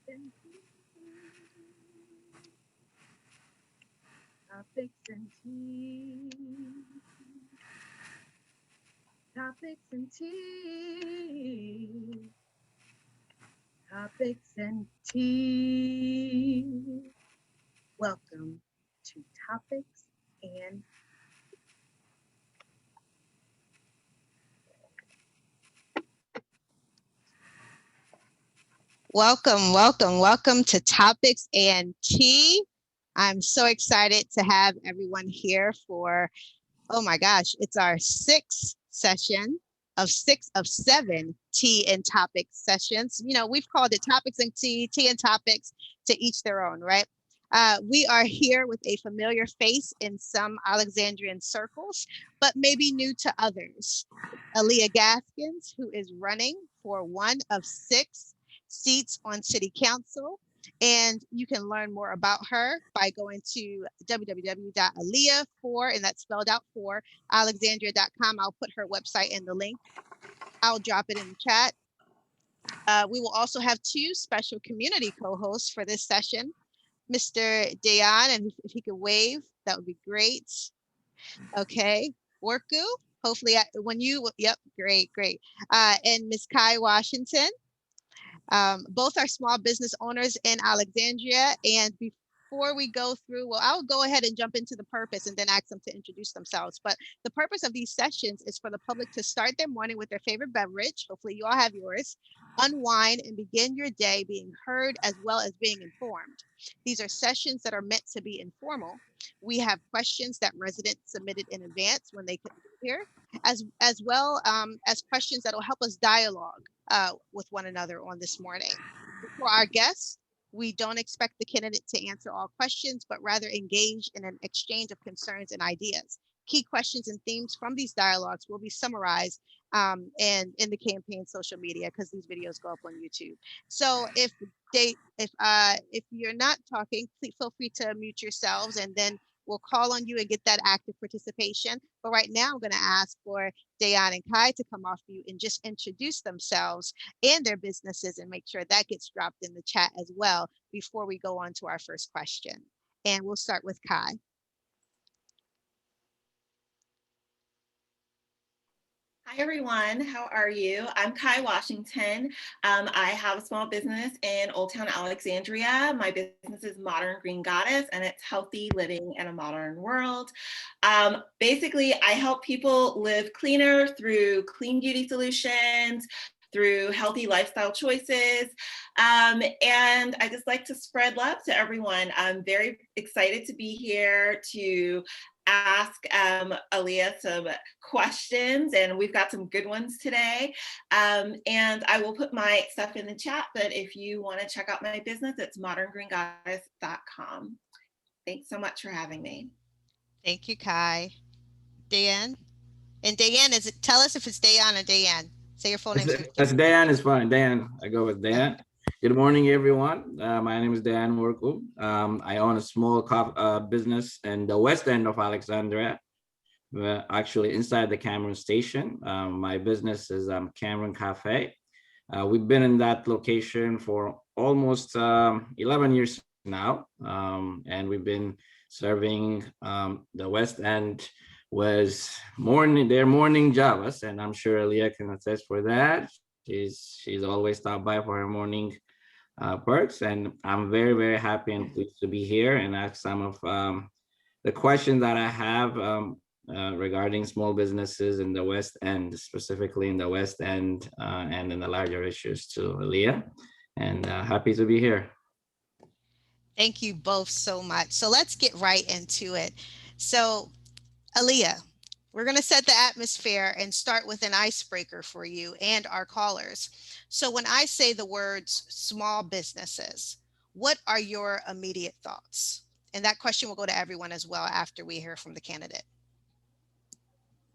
and tea. Topics and tea. Topics and tea. Topics and tea. Welcome to Topics and Welcome to Topics and Tea. I'm so excited to have everyone here for, oh my gosh, it's our sixth session of 6 of 7 tea and topics sessions. You know, we've called it Topics and Tea and Topics, to each their own, right? We are here with a familiar face in some Alexandrian circles, but maybe new to others. Aaliyah Gaskins, who is running for one of 6 seats on City Council. And you can learn more about her by going to www.aaliyah4, and that's spelled out for alexandria.com. I'll put her website in the link. I'll drop it in the chat. We will also have 2 special community co-hosts for this session. Mr. Dayan, and if he could wave, that would be great. Okay, Worku, hopefully yep, great. And Ms. Kai Washington. Both are small business owners in Alexandria. And before we go through, well, I'll go ahead and jump into the purpose and then ask them to introduce themselves. But the purpose of these sessions is for the public to start their morning with their favorite beverage. Hopefully you all have yours. Unwind and begin your day being heard as well as being informed. These are sessions that are meant to be informal. We have questions that residents submitted in advance when they couldn't be here, as well as questions that will help us dialogue with one another on this morning. For our guests, we don't expect the candidate to answer all questions, but rather engage in an exchange of concerns and ideas. Key questions and themes from these dialogues will be summarized and in the campaign social media, because these videos go up on YouTube. So if you're not talking, please feel free to mute yourselves, and then we'll call on you and get that active participation. But right now, I'm going to ask for Dayan and Kai to come off mute and just introduce themselves and their businesses, and make sure that gets dropped in the chat as well before we go on to our first question. And we'll start with Kai. Hi, everyone. How are you? I'm Kai Washington. I have a small business in Old Town Alexandria. My business is Modern Green Goddess, and it's healthy living in a modern world. Basically, I help people live cleaner through clean beauty solutions, through healthy lifestyle choices. And I just like to spread love to everyone. I'm very excited to be here to ask Aaliyah some questions, and we've got some good ones today. And I will put my stuff in the chat, but if you want to check out my business, it's moderngreengoddess.com. Thanks so much for having me. Thank you, Kai. Dayan? And Dayan, tell us if it's Dayan or Dayan. Say your full name. That's Dayan is fine. Dayan, I go with Dayan. Good morning, everyone. My name is Dayan Worku. I own a small business in the west end of Alexandria, actually inside the Cameron station. My business is Cameron Cafe. We've been in that location for almost 11 years now, and we've been serving the west end was their morning Javas, and I'm sure Aaliyah can attest for that. She's always stopped by for her morning perks, and I'm very, very happy and pleased to be here and ask some of the questions that I have regarding small businesses in the West End, specifically in the West End and in the larger issues to Aaliyah, and happy to be here. Thank you both so much. So let's get right into it. So Aaliyah, we're going to set the atmosphere and start with an icebreaker for you and our callers. So when I say the words small businesses, what are your immediate thoughts? And that question will go to everyone as well after we hear from the candidate.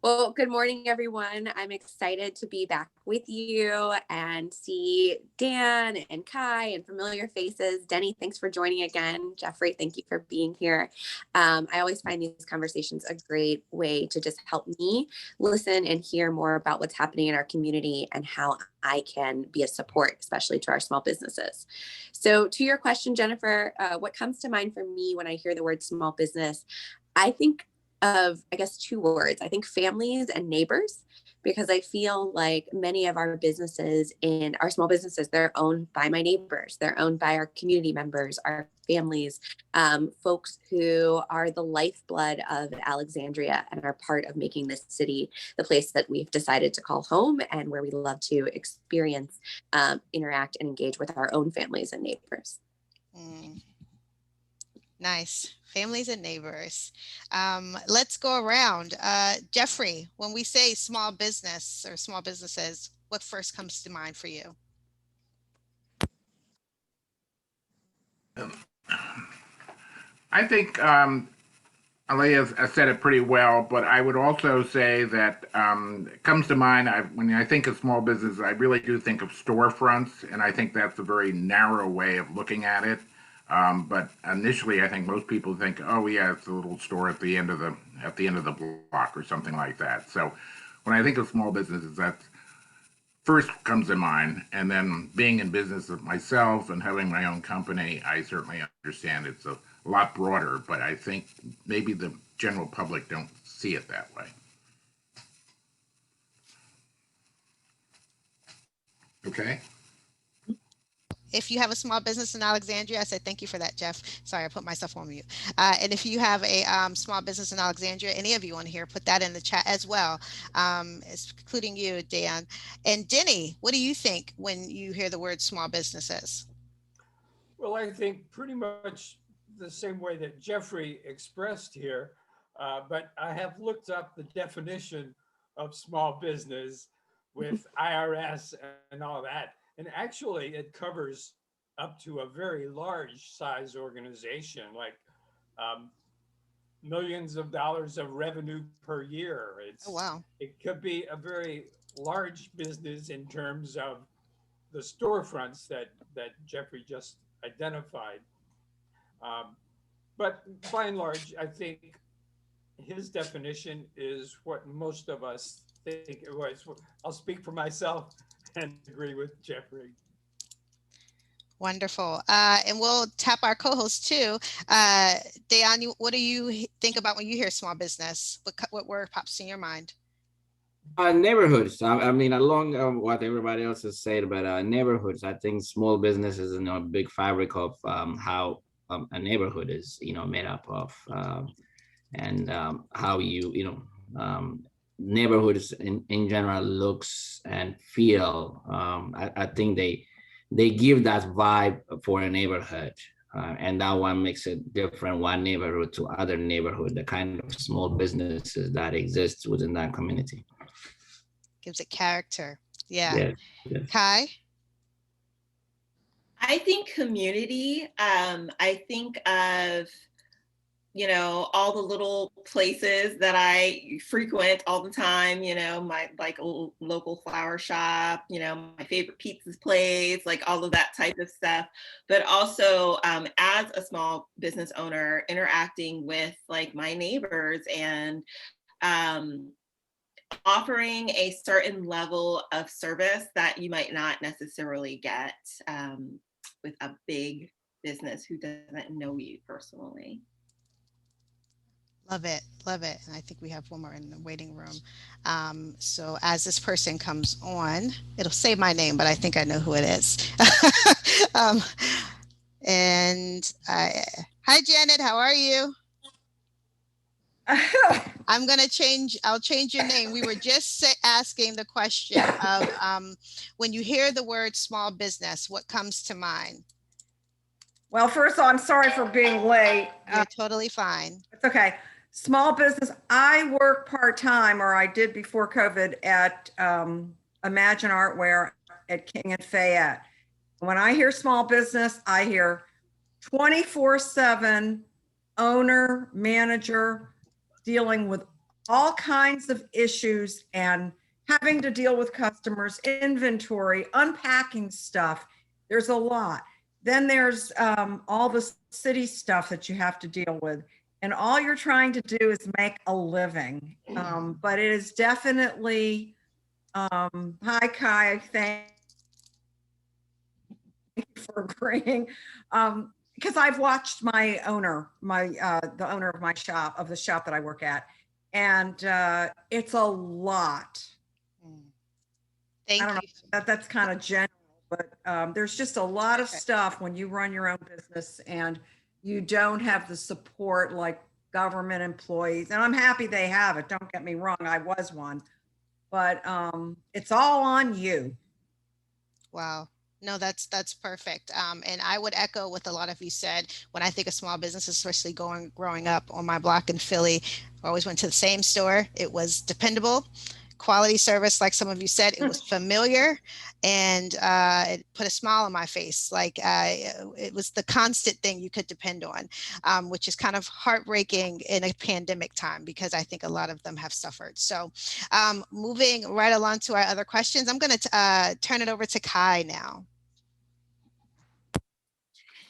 Well, good morning, everyone. I'm excited to be back with you and see Dan and Kai and familiar faces. Denny, thanks for joining again. Jeffrey, thank you for being here. I always find these conversations a great way to just help me listen and hear more about what's happening in our community and how I can be a support, especially to our small businesses. So to your question, Jennifer, what comes to mind for me when I hear the word small business? I think of, I guess, two words. I think families and neighbors, because I feel like many of our businesses in our small businesses, they're owned by my neighbors, they're owned by our community members, our families, folks who are the lifeblood of Alexandria and are part of making this city the place that we've decided to call home and where we love to experience, interact, and engage with our own families and neighbors. Nice. Families and neighbors. Let's go around. Jeffrey, when we say small business or small businesses, what first comes to mind for you? I think Alea has said it pretty well, but I would also say that it comes to mind when I think of small business, I really do think of storefronts, and I think that's a very narrow way of looking at it. But initially, I think most people think, oh yeah, it's a little store at the end of the block or something like that. So when I think of small businesses, that first comes to mind. And then being in business myself and having my own company, I certainly understand it's a lot broader. But I think maybe the general public don't see it that way. Okay. If you have a small business in Alexandria, I said thank you for that, Jeff. Sorry, I put myself on mute. And if you have a small business in Alexandria, any of you on here, put that in the chat as well, including you, Dan. And Denny, what do you think when you hear the word small businesses? Well, I think pretty much the same way that Jeffrey expressed here, but I have looked up the definition of small business with IRS and all that. And actually, it covers up to a very large size organization, like millions of dollars of revenue per year. Oh, wow. It could be a very large business in terms of the storefronts that Jeffrey just identified. But by and large, I think his definition is what most of us think it was. I'll speak for myself and agree with Jeffrey. Wonderful. And we'll tap our co-host too. Dayan, what do you think about when you hear small business? What word pops in your mind? Neighborhoods. I mean, along what everybody else has said about neighborhoods, I think small business is a big fabric of how a neighborhood is, made up of, and how neighborhoods in general looks and feel. I think they give that vibe for a neighborhood. And that one makes it different, one neighborhood to other neighborhood, the kind of small businesses that exist within that community. Gives it character. Yeah. Yes. Kai? I think community. I think of, all the little places that I frequent all the time, my local flower shop, my favorite pizza place, like all of that type of stuff. But also as a small business owner, interacting with like my neighbors and offering a certain level of service that you might not necessarily get with a big business who doesn't know you personally. Love it. Love it. And I think we have one more in the waiting room. So as this person comes on, it'll say my name, but I think I know who it is. Hi, Janet, how are you? I'll change your name. We were just asking the question of when you hear the word small business, what comes to mind? Well, first of all, I'm sorry for being late. You're totally fine. It's okay. Small business. I work part-time, or I did before COVID, at Imagine Artware at King and Fayette. When I hear small business, I hear 24/7 owner, manager, dealing with all kinds of issues and having to deal with customers, inventory, unpacking stuff. There's a lot. Then there's all the city stuff that you have to deal with. And all you're trying to do is make a living. But it is definitely, hi, Kai, thank you for agreeing. Because I've watched my owner, the owner of my shop, of the shop that I work at, and it's a lot. Thank I don't know you. that's kind of general, but there's just a lot of Okay. stuff when you run your own business and you don't have the support like government employees. And I'm happy they have it. Don't get me wrong, I was one, but it's all on you. Wow. No, that's perfect. And I would echo what a lot of you said. When I think of small businesses, especially growing up on my block in Philly, I always went to the same store. It was dependable, quality service, like some of you said. It was familiar, and it put a smile on my face. Like it was the constant thing you could depend on, which is kind of heartbreaking in a pandemic time because I think a lot of them have suffered. So moving right along to our other questions, I'm going to turn it over to Kai now.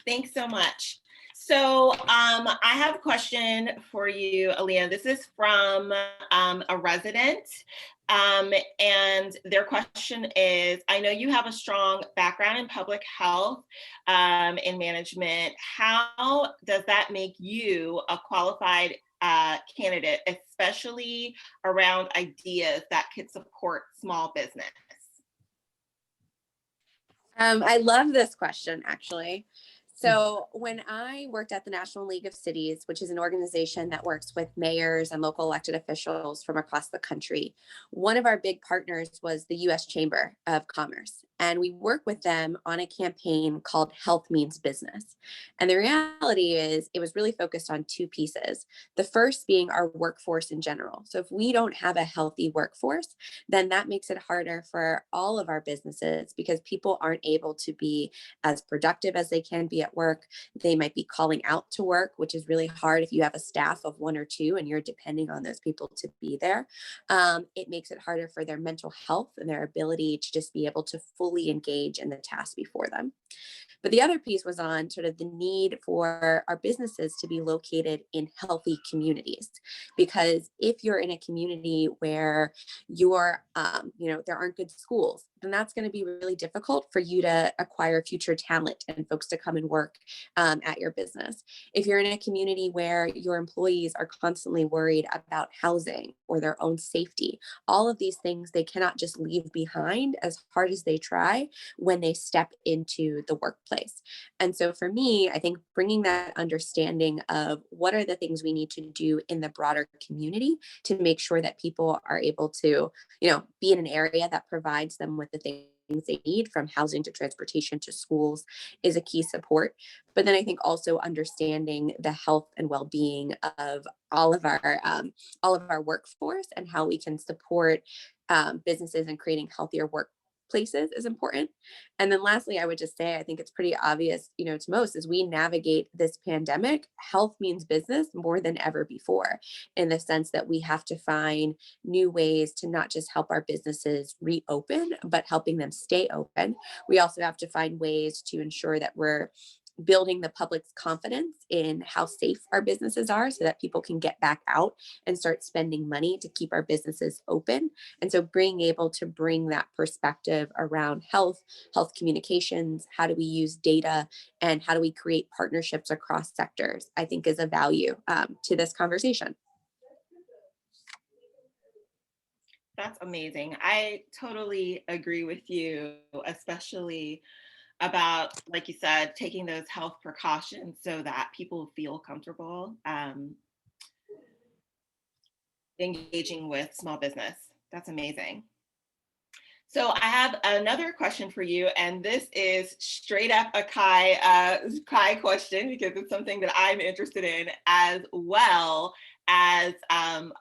Thanks so much. So I have a question for you, Aaliyah. This is from a resident. And their question is, I know you have a strong background in public health and management. How does that make you a qualified candidate, especially around ideas that could support small business? I love this question, actually. So when I worked at the National League of Cities, which is an organization that works with mayors and local elected officials from across the country, one of our big partners was the U.S. Chamber of Commerce. And we work with them on a campaign called Health Means Business. And the reality is it was really focused on two pieces. The first being our workforce in general. So if we don't have a healthy workforce, then that makes it harder for all of our businesses because people aren't able to be as productive as they can be at work. They might be calling out to work, which is really hard if you have a staff of one or two and you're depending on those people to be there. It makes it harder for their mental health and their ability to just be able to fully engage in the task before them. But the other piece was on sort of the need for our businesses to be located in healthy communities. Because if you're in a community where you're, there aren't good schools, then that's going to be really difficult for you to acquire future talent and folks to come and work at your business. If you're in a community where your employees are constantly worried about housing or their own safety, all of these things they cannot just leave behind as hard as they try when they step into the workplace. And so for me, I think bringing that understanding of what are the things we need to do in the broader community to make sure that people are able to, be in an area that provides them with the things they need, from housing to transportation to schools, is a key support. But then I think also understanding the health and well-being of all of our workforce and how we can support businesses in creating healthier workplaces is important. And then lastly, I would just say, I think it's pretty obvious, to most, as we navigate this pandemic, health means business more than ever before, in the sense that we have to find new ways to not just help our businesses reopen, but helping them stay open. We also have to find ways to ensure that we're building the public's confidence in how safe our businesses are so that people can get back out and start spending money to keep our businesses open. And so being able to bring that perspective around health communications, how do we use data, and how do we create partnerships across sectors, I think is a value to this conversation. That's amazing. I totally agree with you, especially about, like you said, taking those health precautions so that people feel comfortable engaging with small business. That's amazing. So I have another question for you, and this is straight up a Kai question, because it's something that I'm interested in, as well as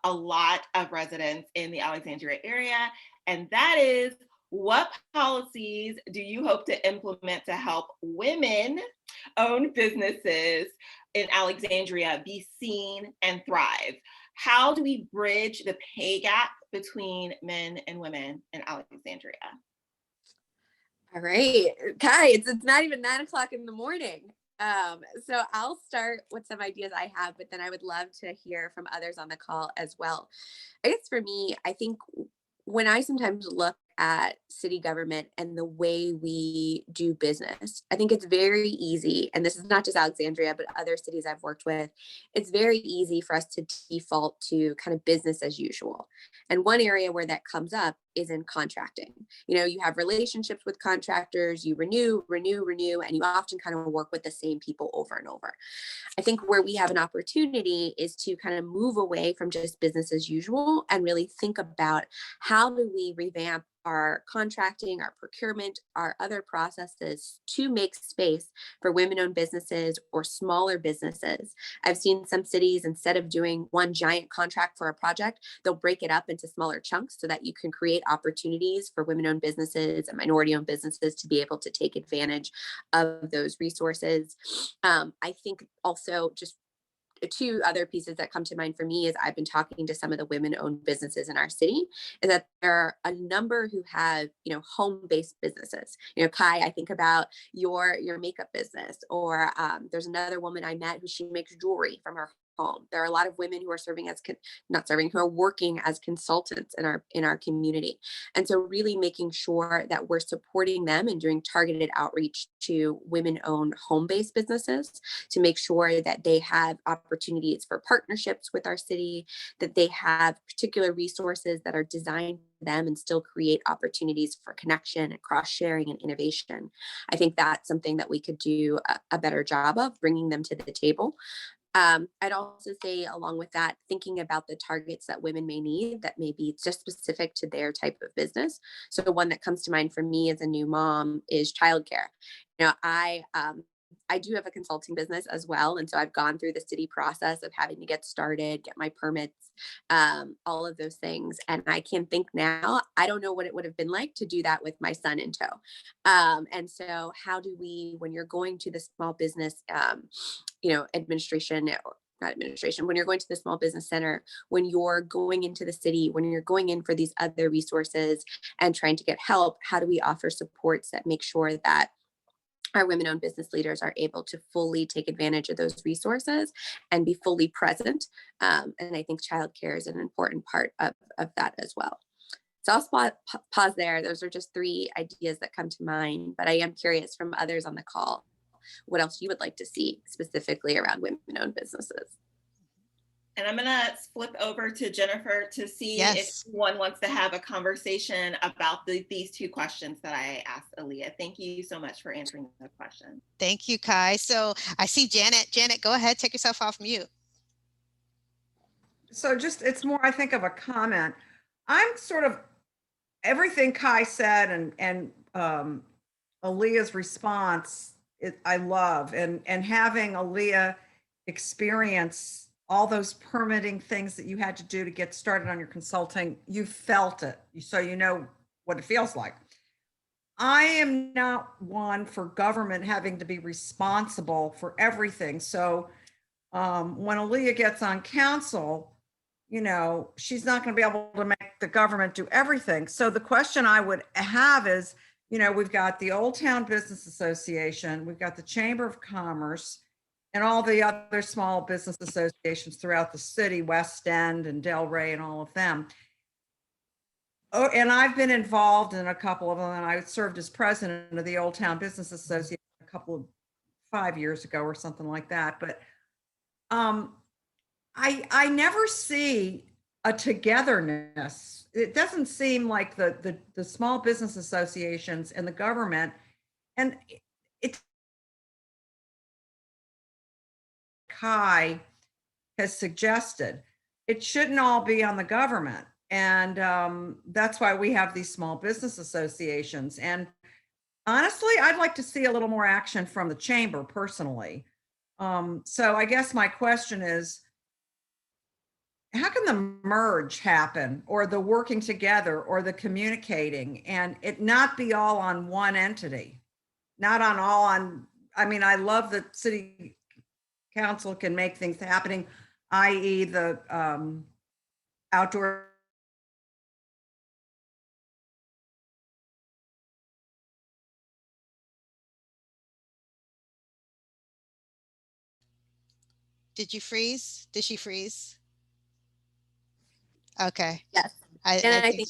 a lot of residents in the Alexandria area. And that is, What policies do you hope to implement to help women-owned businesses in Alexandria be seen and thrive? How do we bridge the pay gap between men and women in Alexandria? All right, Kai, it's not even 9 o'clock in the morning. So I'll start with some ideas I have, but then I would love to hear from others on the call as well. I guess for me, I think when I sometimes look at city government and the way we do business, I think it's very easy, and this is not just Alexandria, but other cities I've worked with, it's very easy for us to default to kind of business as usual. And one area where that comes up is in contracting. You know, you have relationships with contractors, you renew, and you often kind of work with the same people over and over. I think where we have an opportunity is to kind of move away from just business as usual and really think about how do we revamp our contracting, our procurement, our other processes to make space for women-owned businesses or smaller businesses. I've seen some cities, instead of doing one giant contract for a project, they'll break it up into smaller chunks so that you can create opportunities for women-owned businesses and minority-owned businesses to be able to take advantage of those resources. I think also just two other pieces that come to mind for me is I've been talking to some of the women-owned businesses in our city, is that there are a number who have, you know, home-based businesses. You know, Kai, I think about your makeup business, or there's another woman I met who she makes jewelry from her home. There are a lot of women who are serving as who are working as consultants in our community. And so really making sure that we're supporting them and doing targeted outreach to women-owned home-based businesses to make sure that they have opportunities for partnerships with our city, that they have particular resources that are designed for them and still create opportunities for connection and cross-sharing and innovation. I think that's something that we could do a better job of, bringing them to the table. I'd also say, along with that, thinking about the targets that women may need that may be just specific to their type of business. So the one that comes to mind for me as a new mom is childcare. You know, I do have a consulting business as well. And so I've gone through the city process of having to get started, get my permits, all of those things. And I can think now, I don't know what it would have been like to do that with my son in tow. And so how do we, when you're going to the small business, you know, administration, or not administration, when you're going to the small business center, when you're going into the city, when you're going in for these other resources and trying to get help, how do we offer supports that make sure that our women-owned business leaders are able to fully take advantage of those resources and be fully present. And I think childcare is an important part of that as well. So I'll pause there. Those are just three ideas that come to mind, but I am curious from others on the call, what else you would like to see specifically around women-owned businesses. And I'm gonna flip over to Jennifer to see if one wants to have a conversation about these two questions that I asked Aaliyah. Thank you so much for answering the question. Thank you, Kai. So I see Janet. Janet, go ahead, take yourself off mute. So just, it's more, I think, of a comment. I'm sort of, everything Kai said and Aaliyah's response, I love, and having Aaliyah experience all those permitting things that you had to do to get started on your consulting, you felt it, so you know what it feels like. I am not one for government having to be responsible for everything. So when Aaliyah gets on council, you know, she's not going to be able to make the government do everything. So the question I would have is, you know, we've got the Old Town Business Association, we've got the Chamber of Commerce, and all the other small business associations throughout the city, West End and Delray and all of them. Oh, and I've been involved in a couple of them, and I served as president of the Old Town Business Association a couple of 5 years ago or something like that. But I never see a togetherness. It doesn't seem like the small business associations and the government, and it's Kai has suggested, it shouldn't all be on the government. And that's why we have these small business associations. And honestly, I'd like to see a little more action from the chamber personally. So I guess my question is, how can the merge happen, or the working together, or the communicating, and it not be all on one entity, not on all on, I mean, I love that city council can make things happening, i.e. the outdoor. Did you freeze? Did she freeze? Okay. Yes. I And think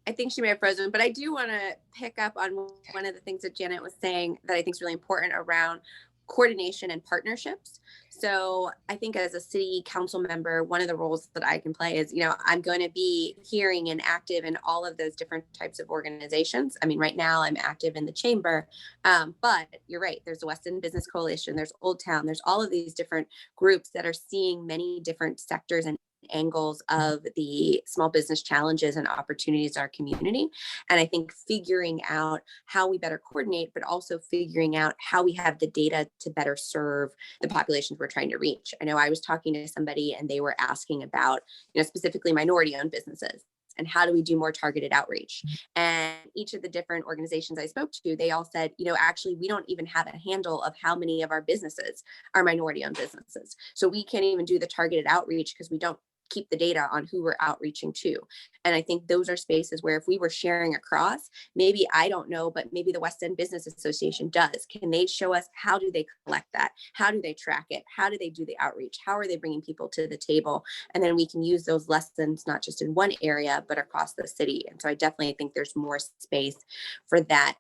I think she may have frozen, but I do want to pick up on one of the things that Janet was saying that I think is really important around coordination and partnerships. So I think as a city council member, one of the roles that I can play is, I'm going to be hearing and active in all of those different types of organizations. I mean, right now I'm active in the chamber, but you're right. There's the West End Business Coalition, there's Old Town, there's all of these different groups that are seeing many different sectors and angles of the small business challenges and opportunities in our community. And I think figuring out how we better coordinate, but also figuring out how we have the data to better serve the populations we're trying to reach. I know I was talking to somebody and they were asking about, specifically minority owned businesses. And how do we do more targeted outreach? And each of the different organizations I spoke to, they all said, actually, we don't even have a handle of how many of our businesses are minority owned businesses. So we can't even do the targeted outreach because we don't keep the data on who we're outreaching to. And I think those are spaces where if we were sharing across, maybe I don't know, but maybe the West End Business Association does. Can they show us how do they collect that? How do they track it? How do they do the outreach? How are they bringing people to the table? And then we can use those lessons, not just in one area, but across the city. And so I definitely think there's more space for that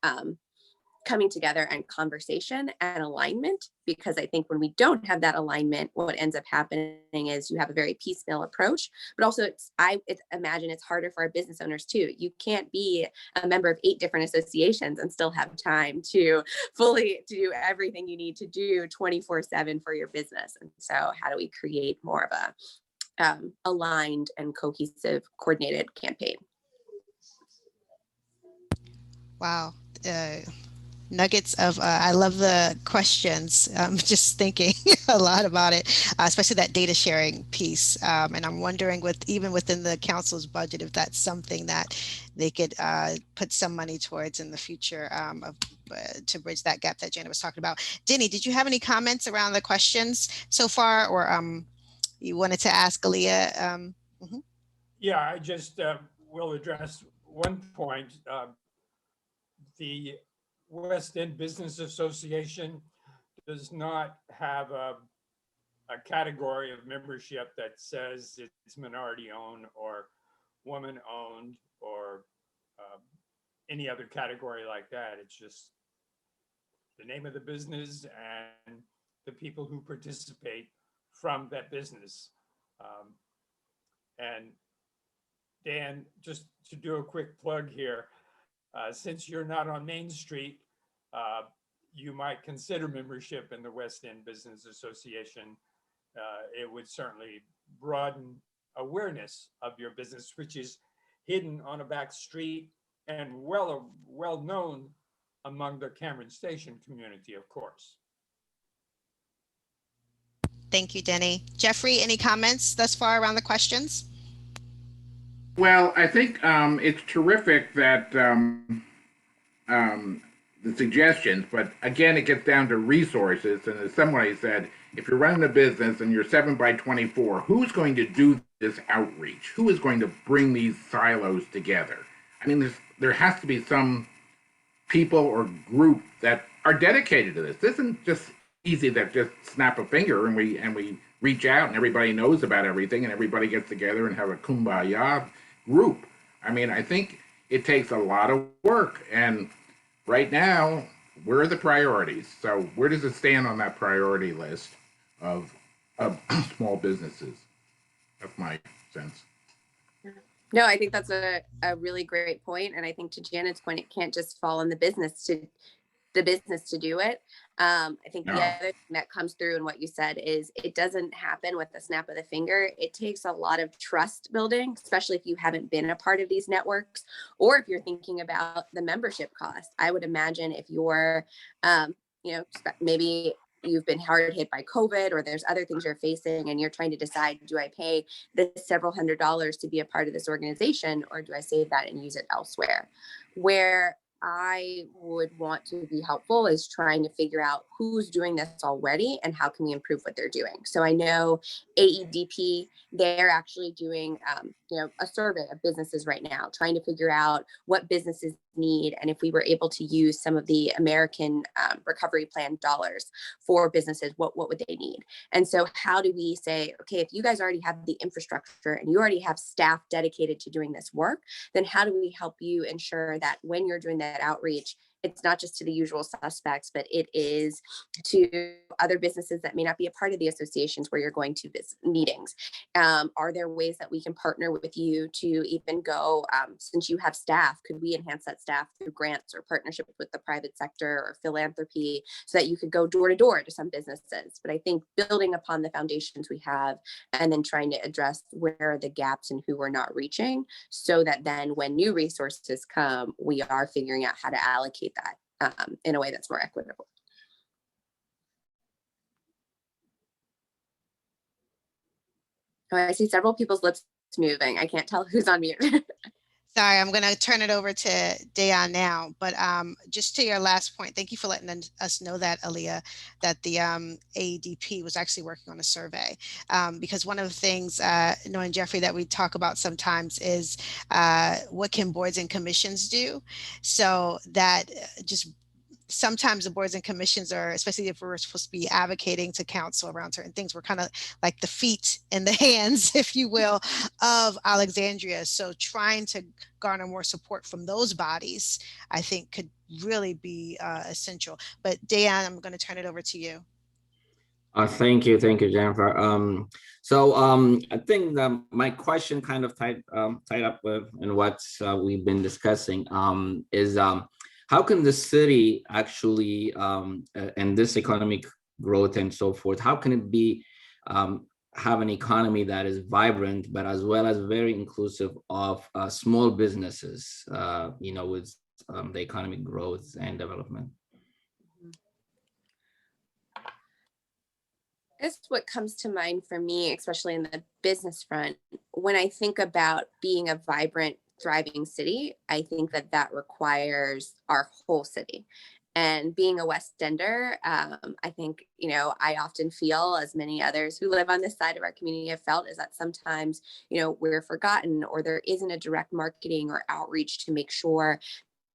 coming together and conversation and alignment, because I think when we don't have that alignment, what ends up happening is you have a very piecemeal approach, but also I imagine it's harder for our business owners too. You can't be a member of 8 different associations and still have time to fully do everything you need to do 24/7 for your business. And so how do we create more of a aligned and cohesive, coordinated campaign? wow. Nuggets of I love the questions. I'm just thinking a lot about it, especially that data sharing piece. And I'm wondering, even within the council's budget, if that's something that they could put some money towards in the future to bridge that gap that Janet was talking about. Denny, did you have any comments around the questions so far, or you wanted to ask Aaliyah? Yeah, I just will address one point. The West End Business Association does not have a category of membership that says it's minority owned or woman owned or any other category like that. It's just the name of the business and the people who participate from that business. And Dan, just to do a quick plug here, since you're not on Main Street, you might consider membership in the West End Business Association. It would certainly broaden awareness of your business, which is hidden on a back street and well known among the Cameron Station community, of course. Thank you, Denny. Jeffrey, any comments thus far around the questions? Well, I think it's terrific that the suggestions, but again, it gets down to resources. And as somebody said, if you're running a business and you're 7x24, who's going to do this outreach? Who is going to bring these silos together? I mean, there has to be some people or group that are dedicated to this. This isn't just easy that just snap a finger and we reach out and everybody knows about everything and everybody gets together and have a kumbaya group. I mean, I think it takes a lot of work. And right now, where are the priorities? So where does it stand on that priority list of small businesses? That's my sense. No, I think that's a really great point. And I think to Janet's point, it can't just fall on the business to do it. I think the other thing that comes through in what you said is it doesn't happen with the snap of the finger. It takes a lot of trust building, especially if you haven't been a part of these networks, or if you're thinking about the membership cost. I would imagine if you're, maybe you've been hard hit by COVID, or there's other things you're facing and you're trying to decide, do I pay this several $100s to be a part of this organization, or do I save that and use it elsewhere? Where I would want to be helpful is trying to figure out who's doing this already and how can we improve what they're doing. So I know AEDP, they're actually doing a survey of businesses right now, trying to figure out what businesses need, and if we were able to use some of the American Recovery Plan dollars for businesses, what would they need? And so how do we say, okay, if you guys already have the infrastructure and you already have staff dedicated to doing this work, then how do we help you ensure that when you're doing that outreach, it's not just to the usual suspects, but it is to other businesses that may not be a part of the associations where you're going to meetings? Are there ways that we can partner with you to even go, since you have staff, could we enhance that staff through grants or partnership with the private sector or philanthropy so that you could go door to door to some businesses? But I think building upon the foundations we have and then trying to address where are the gaps and who we're not reaching, so that then when new resources come, we are figuring out how to allocate that in a way that's more equitable. Oh, I see several people's lips moving. I can't tell who's on mute. Sorry, I'm going to turn it over to Dayan now, but just to your last point, thank you for letting us know that, Aaliyah, that the AEDP was actually working on a survey, because one of the things, knowing Jeffrey, that we talk about sometimes is what can boards and commissions do? So that just sometimes the boards and commissions are, especially if we're supposed to be advocating to council around certain things, we're kind of like the feet and the hands, if you will, of Alexandria. So trying to garner more support from those bodies, I think, could really be essential. But Dayan, I'm going to turn it over to you. Thank you, Jennifer. I think that my question kind of tied up with and what we've been discussing is how can the city actually, and this economic growth and so forth, how can it be have an economy that is vibrant, but as well as very inclusive of small businesses, with the economic growth and development? That's what comes to mind for me, especially in the business front. When I think about being a vibrant, thriving city, I think that requires our whole city. And being a West Ender, I think, I often feel, as many others who live on this side of our community have felt, is that sometimes, we're forgotten, or there isn't a direct marketing or outreach to make sure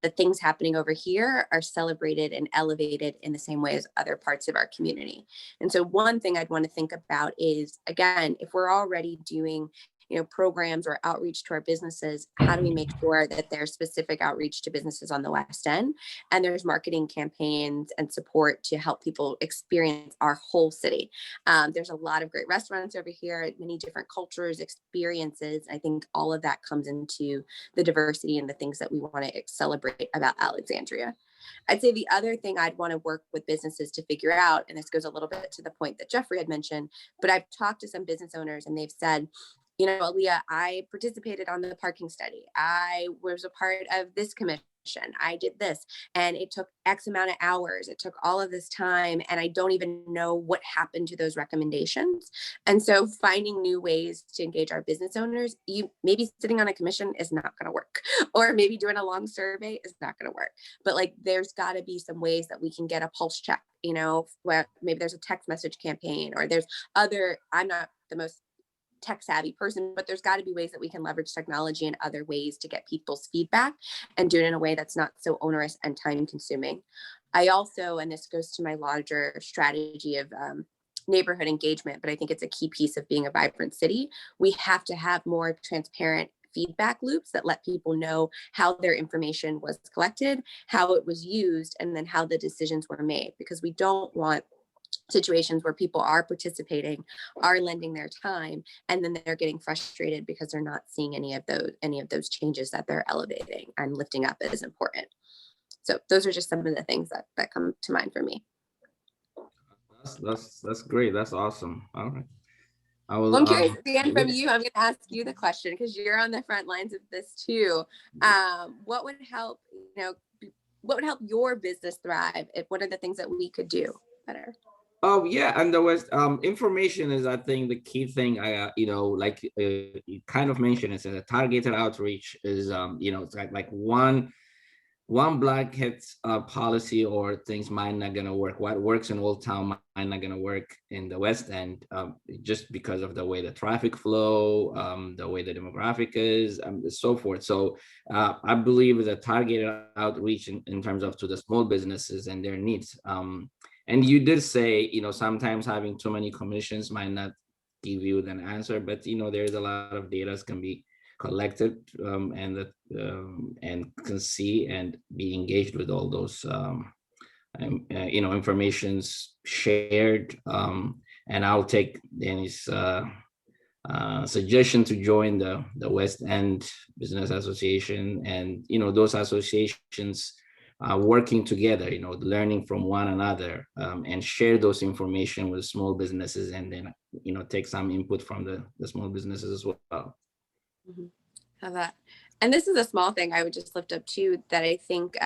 the things happening over here are celebrated and elevated in the same way as other parts of our community. And so one thing I'd want to think about is, again, if we're already doing programs or outreach to our businesses, how do we make sure that there's specific outreach to businesses on the West End, and there's marketing campaigns and support to help people experience our whole city? There's a lot of great restaurants over here, many different cultures, experiences. I think all of that comes into the diversity and the things that we want to celebrate about Alexandria. I'd say the other thing I'd want to work with businesses to figure out, and this goes a little bit to the point that Jeffrey had mentioned, but I've talked to some business owners and they've said, Aaliyah, I participated on the parking study. I was a part of this commission. I did this, and it took X amount of hours. It took all of this time, and I don't even know what happened to those recommendations. And so finding new ways to engage our business owners, maybe sitting on a commission is not going to work, or maybe doing a long survey is not going to work. But there's got to be some ways that we can get a pulse check, where maybe there's a text message campaign, or there's I'm not the most tech savvy person, but there's got to be ways that we can leverage technology and other ways to get people's feedback and do it in a way that's not so onerous and time consuming. I also, and this goes to my larger strategy of neighborhood engagement, but I think it's a key piece of being a vibrant city. We have to have more transparent feedback loops that let people know how their information was collected, how it was used, and then how the decisions were made, because we don't want situations where people are participating, are lending their time, and then they're getting frustrated because they're not seeing any of those changes that they're elevating and lifting up as important. So those are just some of the things that come to mind for me. That's great. That's awesome. All right. I'm curious, Dan, from you, I'm going to ask you the question, because you're on the front lines of this too. What would help, what would help your business thrive? What are the things that we could do better? Oh yeah, and the West information is, I think, the key thing. Like you kind of mentioned, it's a targeted outreach is it's like one blackhead policy or things might not gonna work. What works in Old Town might not gonna work in the West End, just because of the way the traffic flow, the way the demographic is, so forth. So I believe the targeted outreach in terms of to the small businesses and their needs. And you did say, sometimes having too many commissions might not give you an answer, but there's a lot of data that can be collected, and can see and be engaged with all those informations shared, and I'll take Danny's suggestion to join the West End Business Association, and those associations working together, learning from one another, and share those information with small businesses, and then take some input from the small businesses as well. Mm-hmm. Have that. And this is a small thing I would just lift up too, that I think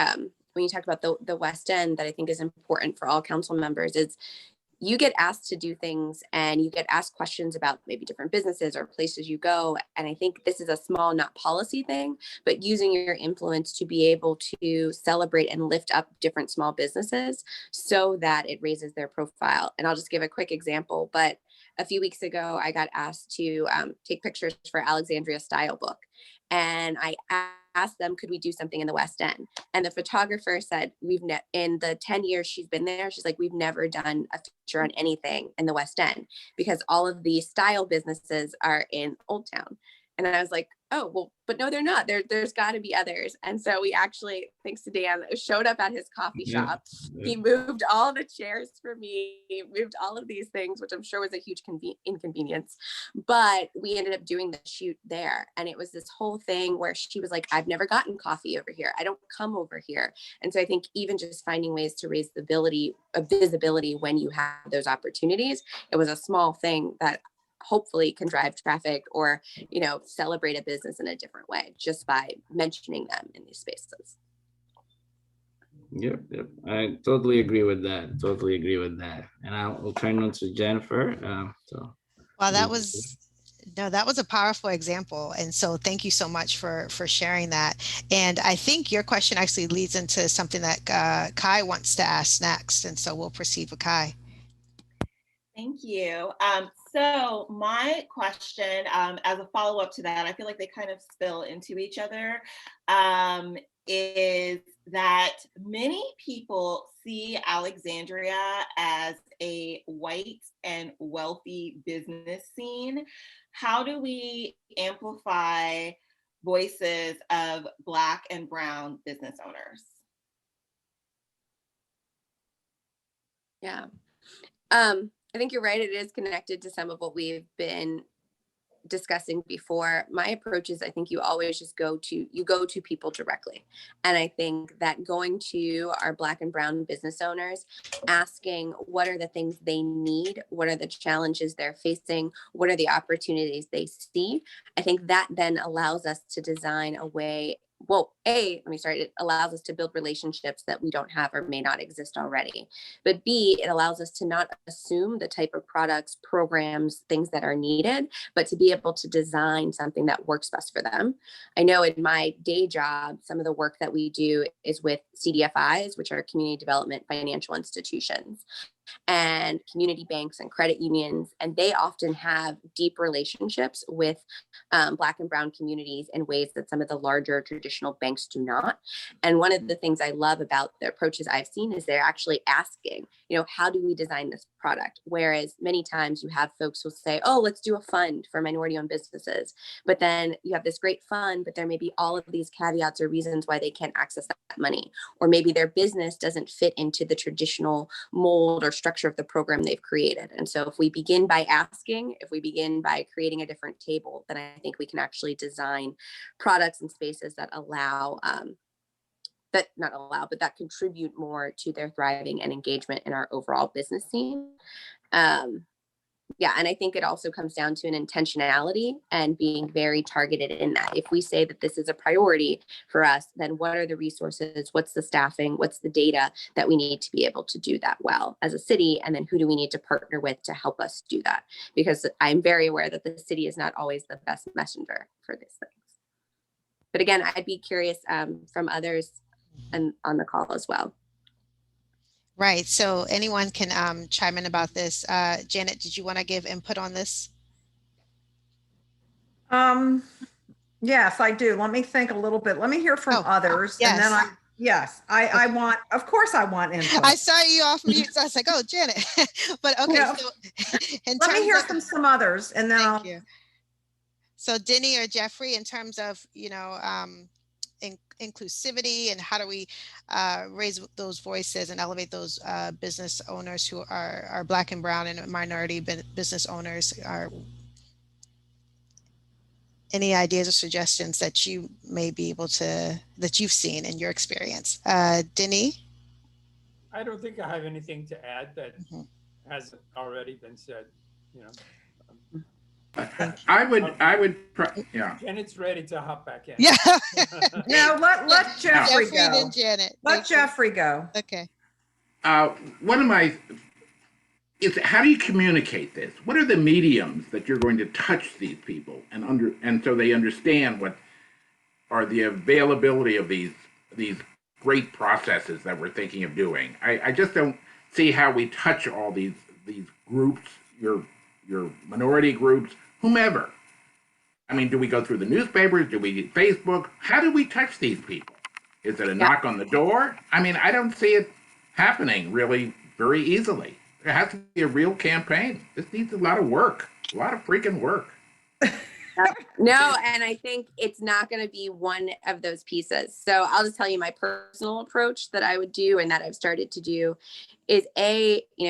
when you talk about the West End, that I think is important for all council members is you get asked to do things and you get asked questions about maybe different businesses or places you go. And I think this is a small, not policy thing, but using your influence to be able to celebrate and lift up different small businesses so that it raises their profile. And I'll just give a quick example, but a few weeks ago, I got asked to take pictures for Alexandria Style Book. And I asked them, could we do something in the West End? And the photographer said, in the 10 years she's been there, she's like, we've never done a feature on anything in the West End because all of the style businesses are in Old Town. And then I was like, oh, well, but no, they're not. There's got to be others. And so we actually, thanks to Dan, showed up at his coffee shop. He moved all the chairs for me, moved all of these things, which I'm sure was a huge inconvenience. But we ended up doing the shoot there. And it was this whole thing where she was like, I've never gotten coffee over here. I don't come over here. And so I think even just finding ways to raise the visibility when you have those opportunities, it was a small thing that hopefully can drive traffic or, celebrate a business in a different way just by mentioning them in these spaces. Yep. I totally agree with that. And I'll turn on to Jennifer. Well, that was a powerful example. And so thank you so much for sharing that. And I think your question actually leads into something that Kai wants to ask next. And so we'll proceed with Kai. Thank you. So my question, as a follow-up to that, I feel like they kind of spill into each other, is that many people see Alexandria as a white and wealthy business scene. How do we amplify voices of Black and Brown business owners? Yeah. I think you're right. It is connected to some of what we've been discussing before. My approach is I think you always just go to people directly. And I think that going to our Black and Brown business owners, asking what are the things they need, what are the challenges they're facing, what are the opportunities they see, I think that then allows us to design a way. Well, it allows us to build relationships that we don't have or may not exist already. But B, it allows us to not assume the type of products, programs, things that are needed, but to be able to design something that works best for them. I know in my day job, some of the work that we do is with CDFIs, which are community development financial institutions, and community banks and credit unions. And they often have deep relationships with Black and Brown communities in ways that some of the larger traditional banks do not. And one of the things I love about the approaches I've seen is they're actually asking, how do we design this product? Whereas many times you have folks who say, oh, let's do a fund for minority-owned businesses. But then you have this great fund, but there may be all of these caveats or reasons why they can't access that money. Or maybe their business doesn't fit into the traditional mold or structure of the program they've created. And so if we begin by asking, if we begin by creating a different table, then I think we can actually design products and spaces that that contribute more to their thriving and engagement in our overall business scene. Yeah, and I think it also comes down to an intentionality and being very targeted in that. If we say that this is a priority for us, then what are the resources? What's the staffing? What's the data that we need to be able to do that well as a city? And then who do we need to partner with to help us do that? Because I'm very aware that the city is not always the best messenger for these things. But again, I'd be curious from others and on the call as well. Right. So anyone can chime in about this. Janet, did you want to give input on this? Yes, I do. Let me think a little bit. Let me hear from Oh, others. And then I want, of course I want input. I saw you off mute, so I was like, oh, Janet. But okay, Yeah. so in Let me terms hear of, from some others and then thank you. So Denny or Jeffrey, in terms of, inclusivity and how do we raise those voices and elevate those business owners who are Black and brown and minority business owners, are any ideas or suggestions that you may be able to, that you've seen in your experience? Denny? I don't think I have anything to add that Mhm. hasn't already been said, I would, yeah. Janet's ready to hop back in. Yeah. no, let Jeffrey Jeffrey, go. then Janet. Let Thank you. Jeffrey go. Okay. One of my is how do you communicate this? What are the mediums that you're going to touch these people and so they understand what are the availability of these great processes that we're thinking of doing? I just don't see how we touch all these groups, your minority groups, whomever. I mean, do we go through the newspapers? Do we get Facebook? How do we touch these people? Is it a knock on the door? I mean, I don't see it happening really very easily. There has to be a real campaign. This needs a lot of work, a lot of freaking work. No, and I think it's not going to be one of those pieces. So I'll just tell you my personal approach that I would do and that I've started to do is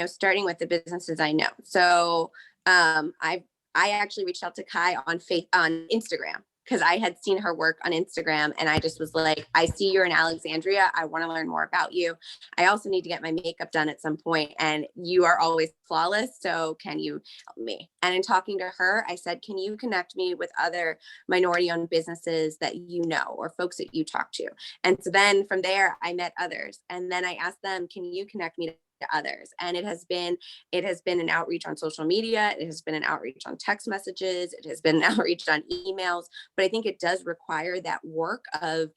starting with the businesses I know. So I actually reached out to Kai on Instagram because I had seen her work on Instagram and I just was like, I see you're in Alexandria. I want to learn more about you. I also need to get my makeup done at some point and you are always flawless. So can you help me? And in talking to her, I said, can you connect me with other minority owned businesses that you know or folks that you talk to? And so then from there, I met others. And then I asked them, can you connect me to others? And it has been an outreach on social media. It has been an outreach on text messages. It has been an outreach on emails. But I think it does require that work of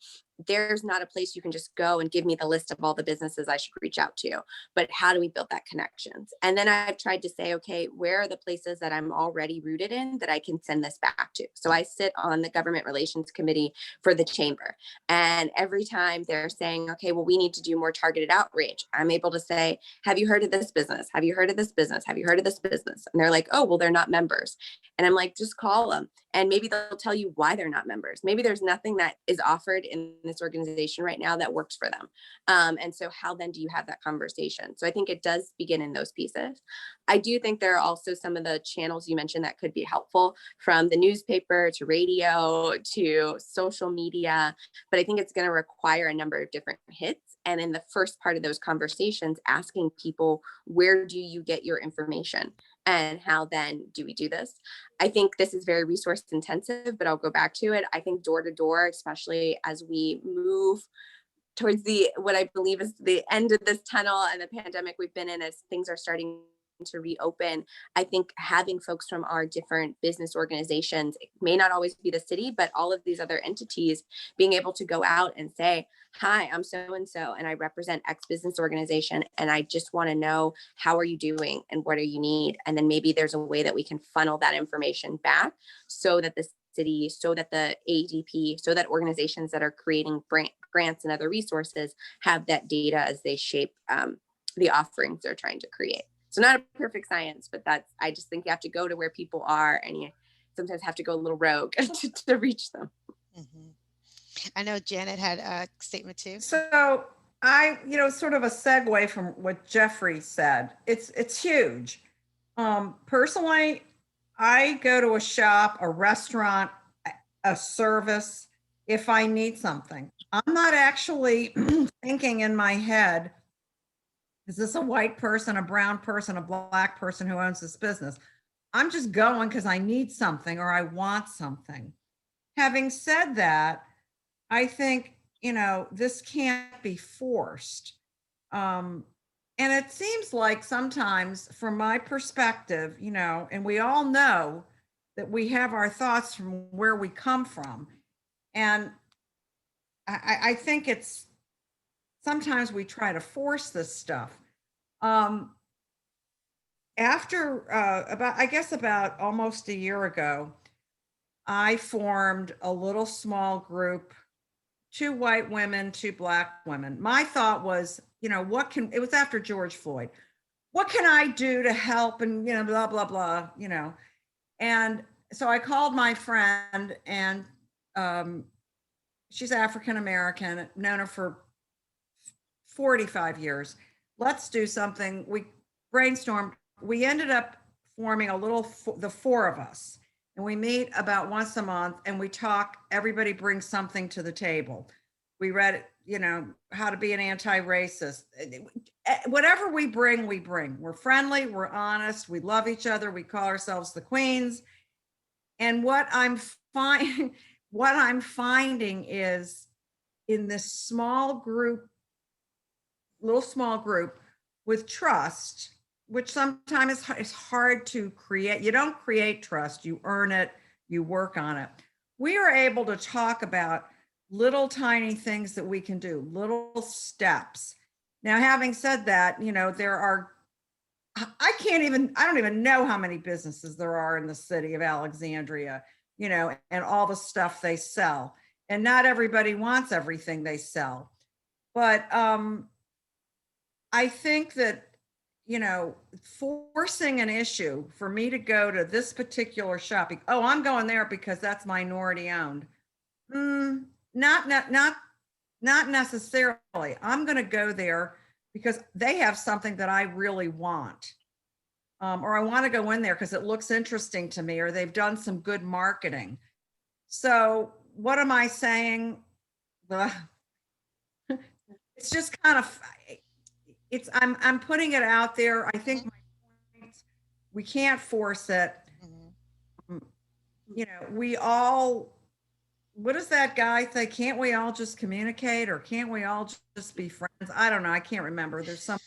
there's not a place you can just go and give me the list of all the businesses I should reach out to, but how do we build that connections? And then I've tried to say, okay, where are the places that I'm already rooted in that I can send this back to? So I sit on the government relations committee for the chamber. And every time they're saying, okay, well, we need to do more targeted outreach, I'm able to say, have you heard of this business? Have you heard of this business? Have you heard of this business? And they're like, oh, well, they're not members. And I'm like, just call them. And maybe they'll tell you why they're not members. Maybe there's nothing that is offered in this organization right now that works for them. And so how then do you have that conversation? So I think it does begin in those pieces. I do think there are also some of the channels you mentioned that could be helpful, from the newspaper to radio to social media. But I think it's going to require a number of different hits. And in the first part of those conversations, asking people, where do you get your information? And how then do we do this? I think this is very resource intensive, but I'll go back to it. I think door to door, especially as we move towards what I believe is the end of this tunnel and the pandemic we've been in, as things are starting to reopen, I think having folks from our different business organizations, it may not always be the city, but all of these other entities, being able to go out and say, hi, I'm so-and-so, and I represent X business organization, and I just want to know, how are you doing and what do you need? And then maybe there's a way that we can funnel that information back so that the city, so that the ADP, so that organizations that are creating grants and other resources have that data as they shape the offerings they're trying to create. So not a perfect science, but I just think you have to go to where people are, and you sometimes have to go a little rogue to reach them. Mm-hmm. I know Janet had a statement too. So sort of a segue from what Jeffrey said. It's huge. Personally, I go to a shop, a restaurant, a service if I need something. I'm not actually thinking in my head, is this a white person, a brown person, a black person who owns this business? I'm just going because I need something or I want something. Having said that, I think, this can't be forced. And it seems like sometimes, from my perspective, and we all know that we have our thoughts from where we come from. And I think it's sometimes we try to force this stuff. After about almost a year ago, I formed a little small group, 2 white women, 2 black women. My thought was, it was after George Floyd. What can I do to help? And, blah, blah, blah, And so I called my friend, and she's African-American, known her for 45 years. Let's do something. We brainstormed. We ended up forming the 4 of us. And we meet about once a month and we talk. Everybody brings something to the table. We read, how to be an anti-racist. Whatever we bring, we bring. We're friendly, we're honest, we love each other, we call ourselves the queens. And what I'm finding is, in this little small group with trust, which sometimes is hard to create. You don't create trust, you earn it, you work on it. We are able to talk about little tiny things that we can do, little steps. Now, having said that, I don't even know how many businesses there are in the city of Alexandria, and all the stuff they sell. And not everybody wants everything they sell. But I think that, forcing an issue for me to go to this particular shopping, I'm going there because that's minority owned. Not necessarily. I'm going to go there because they have something that I really want. Or I want to go in there because it looks interesting to me, or they've done some good marketing. So what am I saying? It's just kind of, I'm putting it out there. I think we can't force it. We all, what does that guy say? Can't we all just communicate, or can't we all just be friends? I don't know. I can't remember. There's something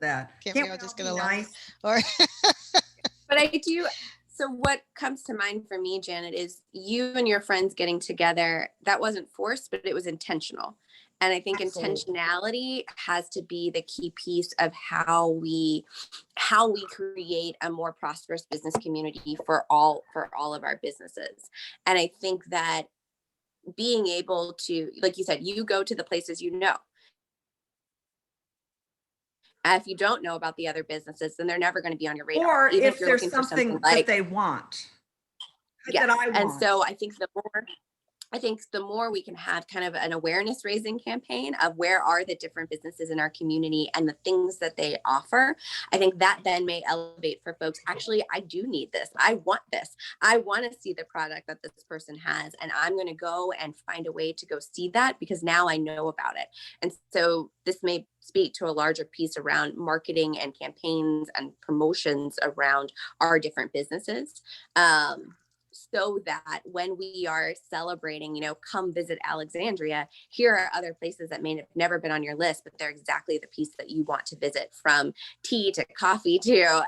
that Can't we all just get along? nice? Or But I do. So what comes to mind for me, Janet, is you and your friends getting together. That wasn't forced, but it was intentional. And I think intentionality has to be the key piece of how we create a more prosperous business community for all of our businesses. And I think that being able to, like you said, you go to the places if you don't know about the other businesses, then they're never going to be on your radar. Or even if you're there's looking for something like, that they want. yes. That I want. And so I think the more we can have kind of an awareness raising campaign of where are the different businesses in our community and the things that they offer, I think that then may elevate for folks. Actually, I do need this. I want this. I want to see the product that this person has, and I'm going to go and find a way to go see that because now I know about it. And so this may speak to a larger piece around marketing and campaigns and promotions around our different businesses. So that when we are celebrating, come visit Alexandria, here are other places that may have never been on your list, but they're exactly the piece that you want to visit, from tea to coffee to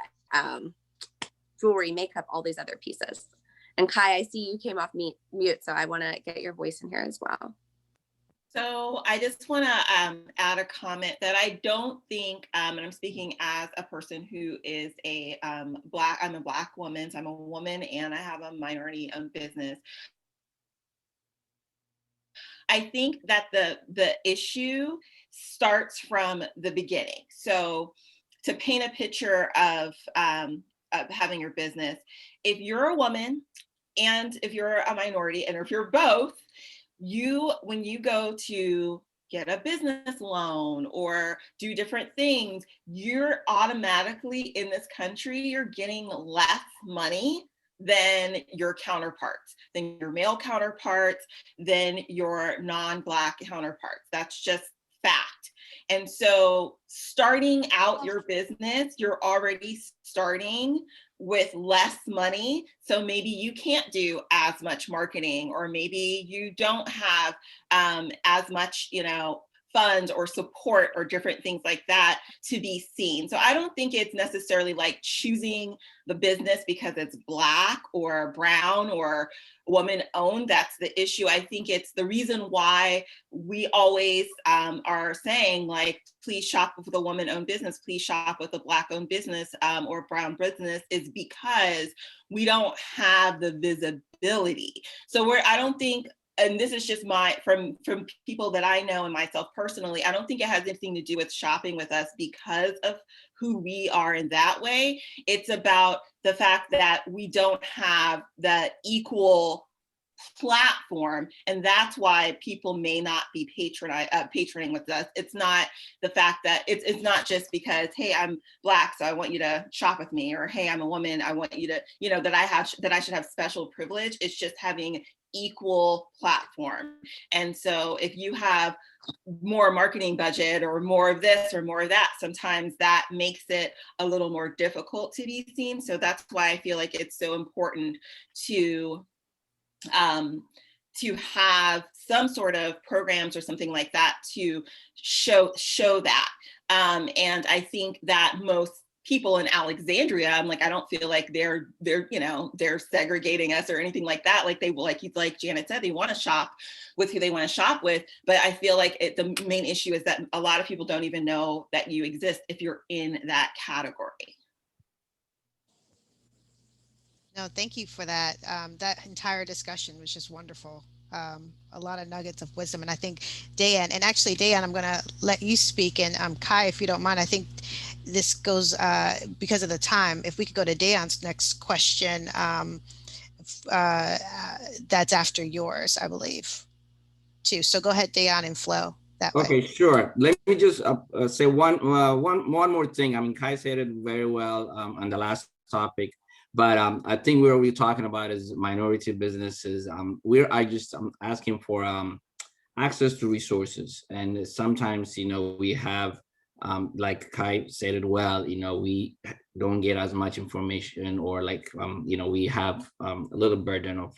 jewelry, makeup, all these other pieces. And Kai, I see you came off mute, so I want to get your voice in here as well. So I just want to add a comment that I don't think, and I'm speaking as a person who is I'm a Black woman, so I'm a woman and I have a minority-owned business. I think that the issue starts from the beginning. So to paint a picture of having your business, if you're a woman and if you're a minority, and if you're both, when you go to get a business loan or do different things, you're automatically, in this country, you're getting less money than your counterparts, than your male counterparts, than your non-Black counterparts. That's just fact. And so starting out your business, you're already starting with less money. So maybe you can't do as much marketing, or maybe you don't have as much, funds or support or different things like that to be seen. So I don't think it's necessarily like choosing the business because it's Black or brown or woman owned. That's the issue. I think it's the reason why we always are saying, like, please shop with a woman owned business, please shop with a Black owned business or brown business, is because we don't have the visibility. So I don't think, and this is just from people that I know and myself personally, I don't think it has anything to do with shopping with us because of who we are in that way. It's about the fact that we don't have the equal platform, and that's why people may not be patroning with us. It's not the fact that it's not just because, hey, I'm Black, so I want you to shop with me, or hey, I'm a woman, I want you to, that I should have special privilege. It's just having equal platform. And so if you have more marketing budget or more of this or more of that, sometimes that makes it a little more difficult to be seen. So that's why I feel like it's so important to have some sort of programs or something like that to show that. And I think that most people in Alexandria, I don't feel like they're segregating us or anything like that. Like like Janet said, they want to shop with who they want to shop with. But I feel like the main issue is that a lot of people don't even know that you exist if you're in that category. No, thank you for that. That entire discussion was just wonderful. A lot of nuggets of wisdom. And I think Dan, and actually Dan, I'm going to let you speak. And Kai, if you don't mind, I think this goes because of the time. If we could go to Dan's next question, that's after yours, I believe, too. So go ahead, Dan, and flow that way. Okay, sure. Let me just say one more thing. I mean, Kai said it very well on the last topic. But I think where we're talking about is minority businesses. I'm asking for access to resources, and sometimes we have, like Kai said it well, we don't get as much information, or we have a little burden of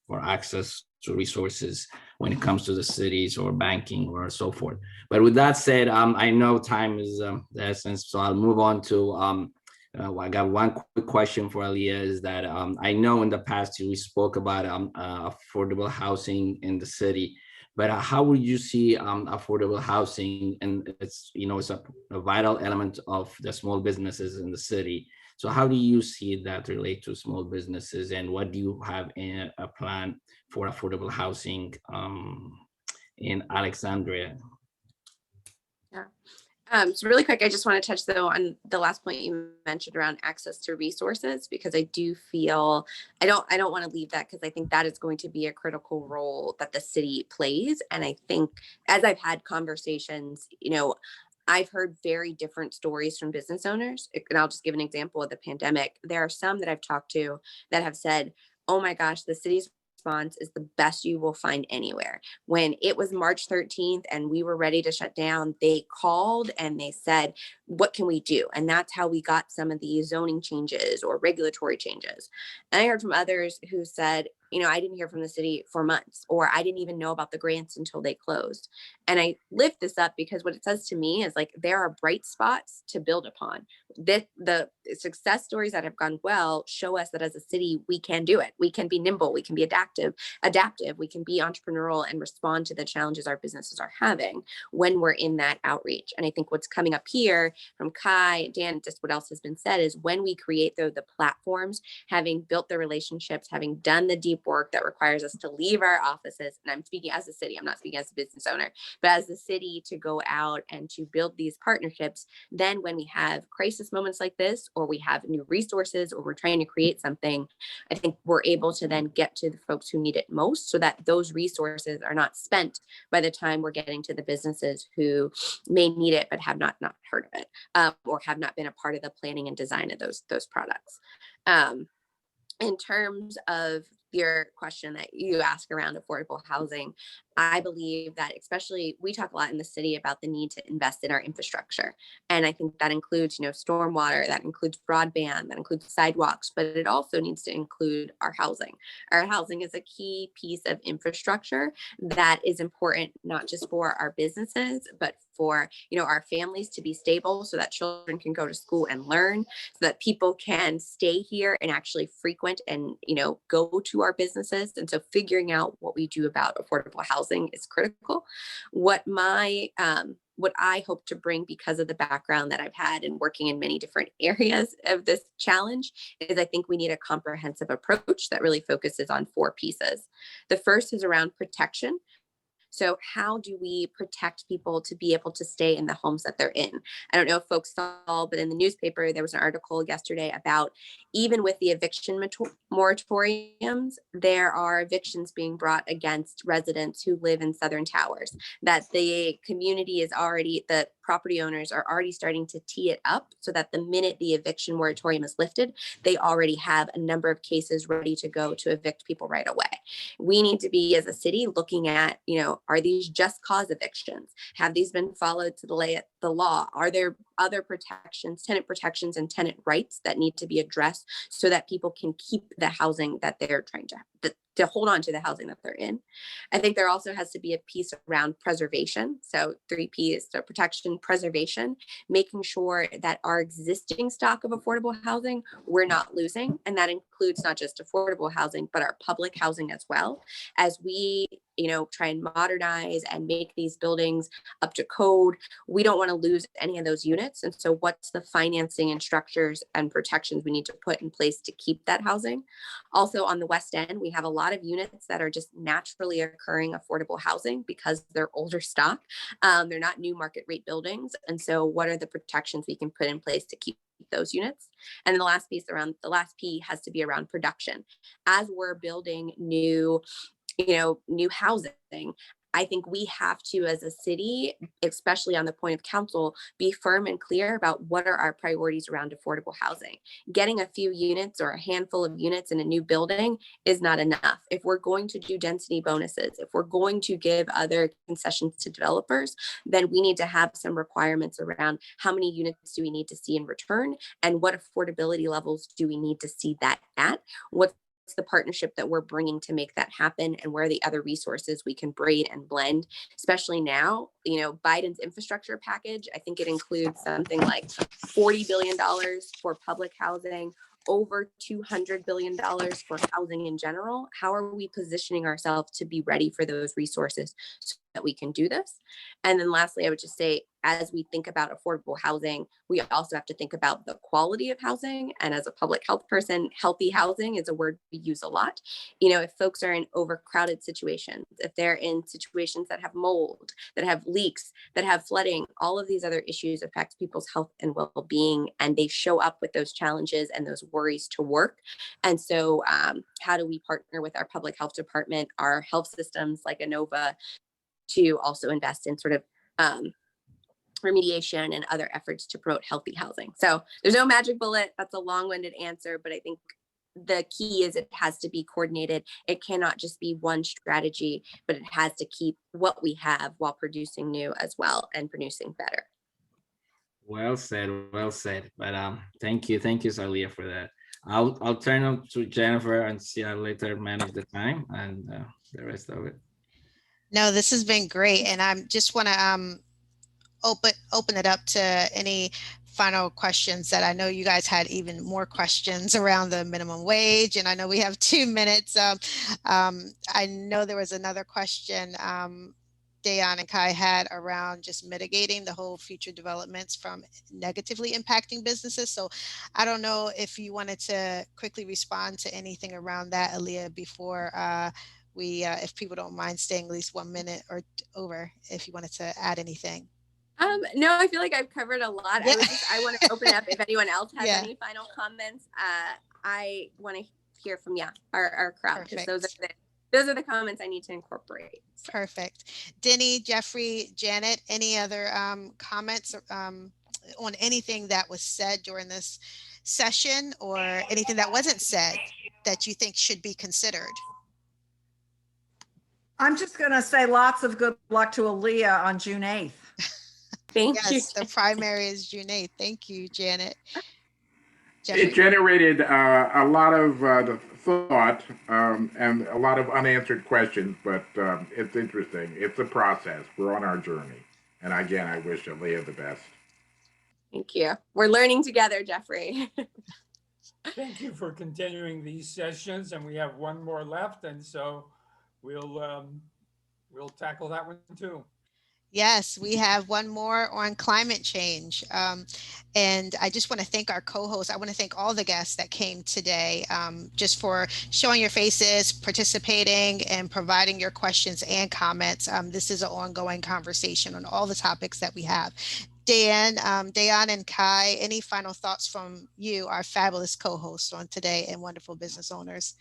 for access to resources when it comes to the cities or banking or so forth. But with that said, I know time is the essence, so I'll move on to. I got one quick question for Aliyah, is that I know in the past we spoke about affordable housing in the city, but how would you see affordable housing? And it's a vital element of the small businesses in the city. So how do you see that relate to small businesses, and what do you have in a plan for affordable housing in Alexandria? Yeah. So really quick, I just want to touch though on the last point you mentioned around access to resources, because I do feel I don't want to leave that, because I think that is going to be a critical role that the city plays. And I think as I've had conversations, I've heard very different stories from business owners. And I'll just give an example of the pandemic. There are some that I've talked to that have said, oh my gosh, the city's response is the best you will find anywhere. When it was March 13th and we were ready to shut down, they called and they said, what can we do? And that's how we got some of the zoning changes or regulatory changes. And I heard from others who said, I didn't hear from the city for months, or I didn't even know about the grants until they closed. And I lift this up because what it says to me is like, there are bright spots to build upon. The success stories that have gone well show us that as a city, we can do it. We can be nimble. We can be adaptive. We can be entrepreneurial and respond to the challenges our businesses are having when we're in that outreach. And I think what's coming up here from Kai, Dan, just what else has been said, is when we create the platforms, having built the relationships, having done the deep work that requires us to leave our offices, and I'm speaking as a city, I'm not speaking as a business owner, but as the city, to go out and to build these partnerships, then when we have crisis moments like this, or we have new resources, or we're trying to create something, I think we're able to then get to the folks who need it most, so that those resources are not spent by the time we're getting to the businesses who may need it but have not heard of it, or have not been a part of the planning and design of those products. In terms of your question that you ask around affordable housing, I believe that, especially, we talk a lot in the city about the need to invest in our infrastructure. And I think that includes, stormwater, that includes broadband, that includes sidewalks, but it also needs to include our housing. Our housing is a key piece of infrastructure that is important, not just for our businesses, but for, our families to be stable so that children can go to school and learn, so that people can stay here and actually frequent and, go to our businesses. And so figuring out what we do about affordable housing is critical. What I hope to bring, because of the background that I've had in working in many different areas of this challenge, is I think we need a comprehensive approach that really focuses on 4 pieces. The first is around protection. So how do we protect people to be able to stay in the homes that they're in? I don't know if folks saw, but in the newspaper, there was an article yesterday about, even with the eviction moratoriums, there are evictions being brought against residents who live in Southern Towers, that the community is already, the property owners are already starting to tee it up so that the minute the eviction moratorium is lifted, they already have a number of cases ready to go to evict people right away. We need to be, as a city, looking at, are these just cause evictions? Have these been followed to the law? Are there other protections, tenant protections and tenant rights that need to be addressed so that people can keep the housing that they're trying to hold on to the housing that they're in? I think there also has to be a piece around preservation. So 3 P's, so protection, preservation, making sure that our existing stock of affordable housing, we're not losing. And that includes not just affordable housing, but our public housing as well. As we, try and modernize and make these buildings up to code, we don't want to lose any of those units. And so what's the financing and structures and protections we need to put in place to keep that housing? Also, on the West End, we have a lot of units that are just naturally occurring affordable housing because they're older stock. They're not new market rate buildings. And so what are the protections we can put in place to keep those units? And then the last P has to be around production. As we're building new housing, I think we have to, as a city, especially on the point of council, be firm and clear about what are our priorities around affordable housing. Getting a few units or a handful of units in a new building is not enough. If we're going to do density bonuses, if we're going to give other concessions to developers, then we need to have some requirements around how many units do we need to see in return, and what affordability levels do we need to see that at? What's the partnership that we're bringing to make that happen, and where are the other resources we can braid and blend, especially now. Biden's infrastructure package, I think it includes something like $40 billion for public housing, over $200 billion for housing in general. How are we positioning ourselves to be ready for those resources so that we can do this? And then lastly, I would just say, as we think about affordable housing, we also have to think about the quality of housing. And as a public health person, healthy housing is a word we use a lot. If folks are in overcrowded situations, if they're in situations that have mold, that have leaks, that have flooding, all of these other issues affect people's health and well-being, and they show up with those challenges and those worries to work. And so how do we partner with our public health department, our health systems like ANOVA, to also invest in sort of remediation and other efforts to promote healthy housing? So there's no magic bullet. That's a long-winded answer, but I think the key is it has to be coordinated. It cannot just be one strategy, but it has to keep what we have while producing new as well and producing better. Well said, well said. But thank you, Salia, for that. I'll turn up to Jennifer and see how later manage the time and the rest of it. No, this has been great, and I just want to open it up to any final questions that I know you guys had even more questions around the minimum wage, and I know we have 2 minutes. I know there was another question Dayan and Kai had around just mitigating the whole future developments from negatively impacting businesses. So I don't know if you wanted to quickly respond to anything around that, Aaliyah, before if people don't mind staying at least 1 minute or over, if you wanted to add anything. No, I feel like I've covered a lot. Yeah. I want to open up if anyone else has Yeah. any final comments. I want to hear from our crowd, because those are the comments I need to incorporate. So. Perfect. Denny, Jeffrey, Janet, any other comments on anything that was said during this session, or anything that wasn't said that you think should be considered? I'm just going to say lots of good luck to Aaliyah on June 8th. Thank Yes, you. the primary is June 8th. Thank you, Janet. It Jeffrey? generated a lot of thought and a lot of unanswered questions, but it's interesting. It's a process. We're on our journey. And again, I wish Aaliyah the best. Thank you. We're learning together, Jeffrey. Thank you for continuing these sessions, and we have one more left, and so we'll tackle that one too. Yes, we have one more on climate change. And I just want to thank our co-hosts. I want to thank all the guests that came today, just for showing your faces, participating, and providing your questions and comments. This is an ongoing conversation on all the topics that we have. Dayan and Kai, any final thoughts from you, our fabulous co-hosts on today and wonderful business owners?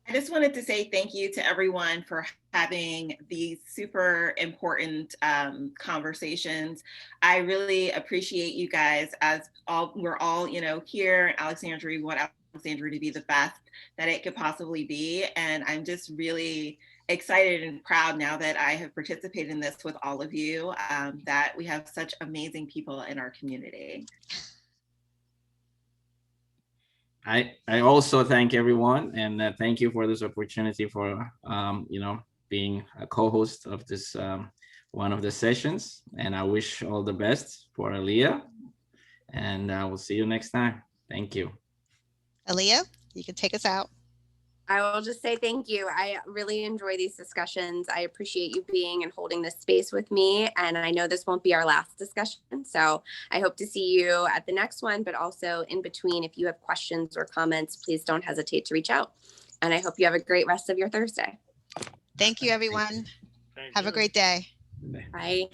I just wanted to say thank you to everyone for having these super important conversations. I really appreciate you guys, as we're all, here in Alexandria. We want Alexandria to be the best that it could possibly be. And I'm just really excited and proud now that I have participated in this with all of you, that we have such amazing people in our community. I also thank everyone, and thank you for this opportunity for being a co-host of this one of the sessions. And I wish all the best for Aaliyah, and we'll see you next time. Thank you. Aaliyah, you can take us out. I will just say thank you. I really enjoy these discussions. I appreciate you being and holding this space with me. And I know this won't be our last discussion. So I hope to see you at the next one, but also in between, if you have questions or comments, please don't hesitate to reach out. And I hope you have a great rest of your Thursday. Thank you, everyone. Thank Have you. a great day. Bye.